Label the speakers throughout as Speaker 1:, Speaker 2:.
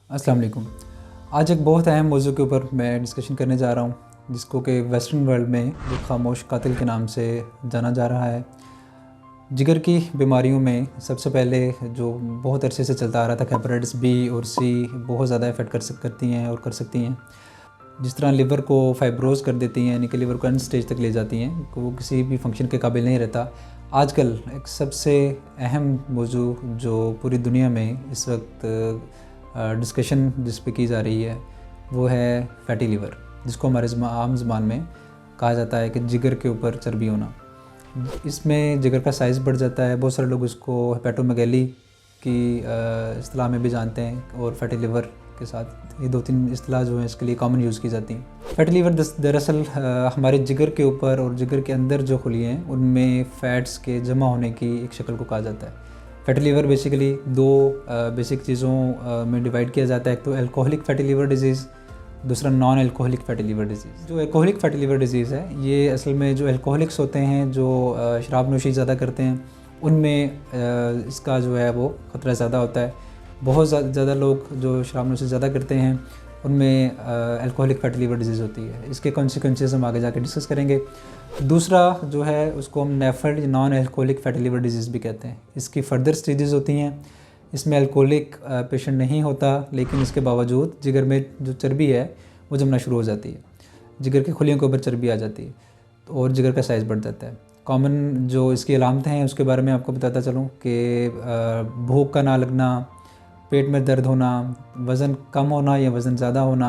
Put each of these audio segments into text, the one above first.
Speaker 1: अस्सलाम वालेकुम। आज एक बहुत अहम मौजू के ऊपर मैं डिस्कशन करने जा रहा हूँ, जिसको कि वेस्टर्न वर्ल्ड में एक खामोश कातिल के नाम से जाना जा रहा है। जिगर की बीमारियों में सबसे पहले जो बहुत अरसे से चलता आ रहा था कि हेपेटाइटिस बी और सी बहुत ज़्यादा इफ़ेक्ट करती हैं और कर सकती हैं। जिस तरह लिवर को फाइब्रोज कर देती हैं, यानी कि लिवर को एंड स्टेज तक ले जाती हैं, कि वो किसी भी फंक्शन के काबिल नहीं रहता। आजकल एक सबसे अहम मौजू जो पूरी दुनिया में इस वक्त डिस्कशन जिस पे की जा रही है वो है फैटी लिवर, जिसको हमारे आम ज़बान में कहा जाता है कि जिगर के ऊपर चर्बी होना। इसमें जिगर का साइज़ बढ़ जाता है। बहुत सारे लोग इसको हेपेटोमेगैली की इस्तिलाह में भी जानते हैं, और फैटी लिवर के साथ ये 2-3 इस्तिलाह जो है इसके लिए कॉमन यूज़ की जाती हैं। फैटी लिवर दरअसल हमारे जिगर के ऊपर और जिगर के अंदर जो खुलियाँ हैं उनमें फ़ैट्स के जमा होने की एक शक्ल को कहा जाता है। फैटी लिवर बेसिकली दो बेसिक चीज़ों में डिवाइड किया जाता है। एक तो एल्कोहलिक फैटी लिवर डिजीज़, दूसरा non alcoholic fatty liver disease. जो एल्कोहलिक फैटी लिवर डिजीज़ है ये असल में जो एल्कोहलिक्स होते हैं, जो शराब नोशी ज़्यादा करते हैं, उनमें इसका जो है वो ख़तरा ज़्यादा होता है। बहुत ज़्यादा लोग जो शराब नोशी ज़्यादा करते हैं उनमें एल्कोहलिक फैटी लिवर डिजीज़ होती है। इसके कॉन्सिक्वेंसेस हम आगे जाके डिस्कस करेंगे। दूसरा जो है उसको हम NAFLD non alcoholic fatty liver disease भी कहते हैं। इसकी फर्दर स्टेजेस होती हैं। इसमें एल्कोहलिक पेशेंट नहीं होता, लेकिन इसके बावजूद जिगर में जो चर्बी है वो जमना शुरू हो जाती है। जिगर की खुलियों के ऊपर चर्बी आ जाती है और जिगर का साइज़ बढ़ जाता है। कॉमन जो इसकी अलामतें हैं उसके बारे में आपको बताता चलूँ कि भूख का ना लगना, पेट में दर्द होना, वज़न कम होना या वज़न ज़्यादा होना,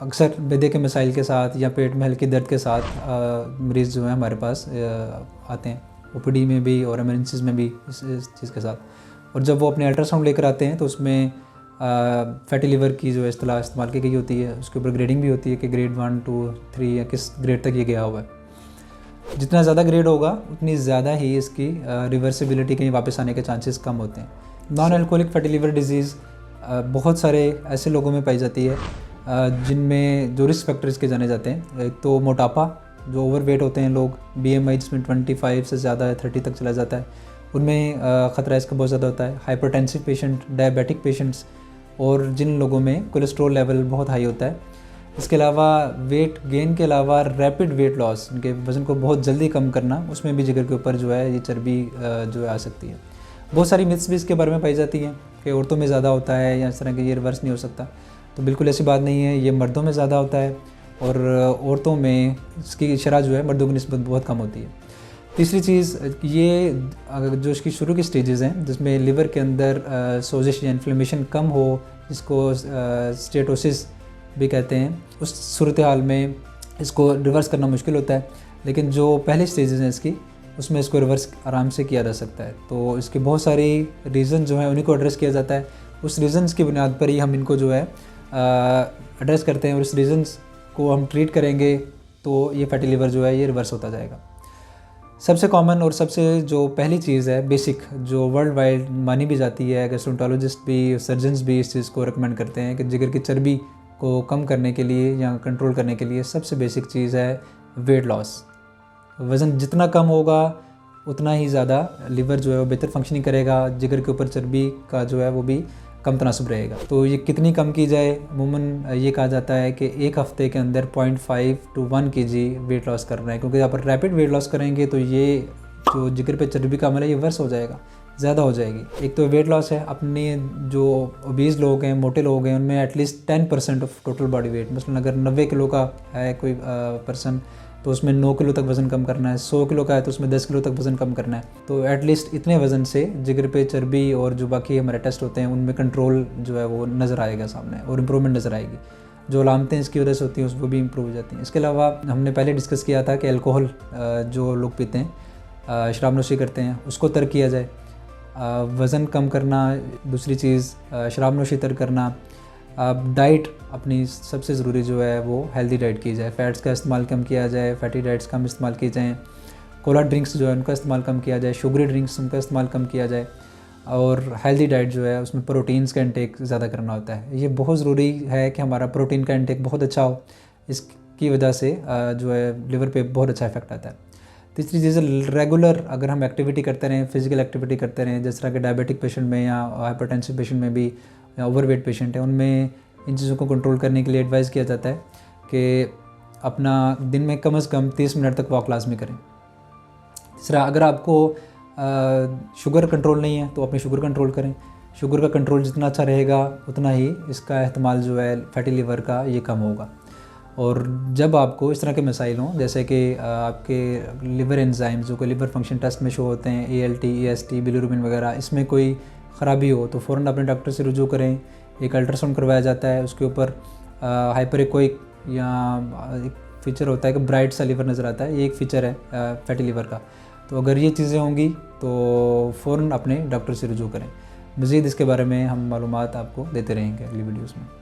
Speaker 1: अक्सर मैदे के मसाइल के साथ या पेट में हल्की दर्द के साथ मरीज़ जो है हमारे पास आते हैं, ओपीडी में भी और एमरजेंसीज़ में भी इस चीज़ के साथ। और जब वो अपने अल्ट्रासाउंड लेकर आते हैं तो उसमें फैटी लिवर की जो इस्तेलाह इस्तेमाल की गई होती है, उसके ऊपर ग्रेडिंग भी होती है कि ग्रेड 1, 2, 3 या किस ग्रेड तक ये गया हुआ है। जितना ज़्यादा ग्रेड होगा उतनी ज़्यादा ही इसकी रिवर्सिबिलिटी कहीं वापस आने के चांसेस कम होते हैं। Non alcoholic fatty liver disease बहुत सारे ऐसे लोगों में पाई जाती है जिनमें जो रिस्क फैक्टर्स के जाने जाते हैं। एक तो मोटापा, जो ओवरवेट होते हैं लोग, बीएमआई जिसमें 25 से ज़्यादा है, 30 तक चला जाता है, उनमें ख़तरा इसका बहुत ज़्यादा होता है। हाइपरटेंसिव पेशेंट, डायबिटिक पेशेंट्स, और जिन लोगों में कोलेस्ट्रॉल लेवल बहुत हाई होता है। इसके अलावा वेट गेन के अलावा रैपिड वेट लॉस, उनके वज़न को बहुत जल्दी कम करना, उसमें भी जिगर के ऊपर जो है ये चर्बी जो है आ सकती है। बहुत सारी मिथ्स भी इसके बारे में पाई जाती हैं कि औरतों में ज़्यादा होता है या इस तरह के, ये रिवर्स नहीं हो सकता। तो बिल्कुल ऐसी बात नहीं है, ये मर्दों में ज़्यादा होता है और औरतों में इसकी शरह जो है मर्दों की निस्बत बहुत कम होती है। तीसरी चीज़ ये जो इसकी शुरू की स्टेजेस हैं जिसमें लिवर के अंदर सोजिश या इन्फ्लेमेशन कम हो, जिसको स्टेटोसिस भी कहते हैं, उस सूरत हाल में इसको रिवर्स करना मुश्किल होता है। लेकिन जो पहले स्टेजेस हैं इसकी, उसमें इसको रिवर्स आराम से किया जा सकता है। तो इसके बहुत सारी रीज़न जो हैं उन्हीं को एड्रेस किया जाता है। उस रीज़न्स की बुनियाद पर ही हम इनको जो है एड्रेस करते हैं, और इस रीज़न्स को हम ट्रीट करेंगे तो ये फैटी लिवर जो है ये रिवर्स होता जाएगा। सबसे कॉमन और सबसे जो पहली चीज़ है बेसिक, जो वर्ल्ड वाइड मानी भी जाती है, गैस्ट्रोएंटरोलॉजिस्ट भी, सर्जन्स भी इस चीज़ को रिकमेंड करते हैं कि जिगर की चर्बी को कम करने के लिए या कंट्रोल करने के लिए सबसे बेसिक चीज़ है वेट लॉस। वज़न जितना कम होगा उतना ही ज़्यादा लिवर जो है वो बेहतर फंक्शनिंग करेगा, जिगर के ऊपर चर्बी का जो है वो भी कम तनासब रहेगा। तो ये कितनी कम की जाए, अमूमन ये कहा जाता है कि एक हफ़्ते के अंदर 0.5 to 1 kg वेट लॉस करना है, क्योंकि आप रैपिड वेट लॉस करेंगे तो ये जो जिगर पे चर्बी का अमल है ये वर्स हो जाएगा, ज़्यादा हो जाएगी। एक तो वेट लॉस है, अपने जो ओबीज़ लोग हैं, मोटे लोग हैं, उनमें at least 10% of total body weight, मतलब अगर 90 किलो का है कोई पर्सन तो उसमें 9 किलो तक वज़न कम करना है, 100 किलो का है तो उसमें 10 किलो तक वज़न कम करना है। तो एटलीस्ट इतने वज़न से जिगर पे चर्बी और जो बाकी हमारे टेस्ट होते हैं उनमें कंट्रोल जो है वो नज़र आएगा सामने, और इम्प्रूवमेंट नज़र आएगी। जो अलामतें इसकी वजह से होती हैं उसको भी इम्प्रूव हो जाती हैं। इसके अलावा हमने पहले डिस्कस किया था कि अल्कोहल जो लोग पीते हैं, शराब नोशी करते हैं, उसको तर्क किया जाए। वज़न कम करना दूसरी चीज़, शराब नोशी तर्क करना। डाइट अपनी सबसे ज़रूरी जो है वो हेल्दी डाइट की जाए, फ़ैट्स का इस्तेमाल कम किया जाए, फैटी डाइट्स कम इस्तेमाल की जाएँ, कोला ड्रिंक्स जो है उनका इस्तेमाल कम किया जाए, शुगरी ड्रिंक्स उनका इस्तेमाल कम किया जाए, और हेल्दी डाइट जो है उसमें प्रोटीन्स का इंटेक ज़्यादा करना होता है। ये बहुत ज़रूरी है कि हमारा प्रोटीन का इंटेक बहुत अच्छा हो, इसकी वजह से जो है लिवर पे बहुत अच्छा इफेक्ट आता है। तीसरी चीज़, रेगुलर अगर हम एक्टिविटी करते रहें, फिज़िकल एक्टिविटी करते रहें, जिस तरह के डायबिटिक पेशेंट में या हाइपरटेंसिव पेशेंट में भी या ओवरवेट पेशेंट है, उनमें इन चीज़ों को कंट्रोल करने के लिए एडवाइस किया जाता है कि अपना दिन में कम से कम 30 मिनट तक वॉक लाजमी करें। तीसरा, अगर आपको शुगर कंट्रोल नहीं है तो अपनी शुगर कंट्रोल करें। शुगर का कंट्रोल जितना अच्छा रहेगा उतना ही इसका एहतमाल जो है फैटी लिवर का ये कम होगा। और जब आपको इस तरह के मसाइल हों, जैसे कि आपके लिवर एंजाइम्स जो कि लिवर फंक्शन टेस्ट में शो होते हैं, ALT, AST, बिलिरुबिन वगैरह, इसमें कोई ख़राबी हो तो फ़ौरन अपने डॉक्टर से रुजू करें। एक अल्ट्रासाउंड करवाया जाता है, उसके ऊपर हाइपरइकोइक या एक फ़ीचर होता है कि ब्राइट सा लिवर नज़र आता है, ये एक फ़ीचर है फैटी लिवर का। तो अगर ये चीज़ें होंगी तो फ़ौरन अपने डॉक्टर से रुजू करें। मज़ीद इसके बारे में हम मालूमात आपको देते रहेंगे अगली वीडियोज़ में।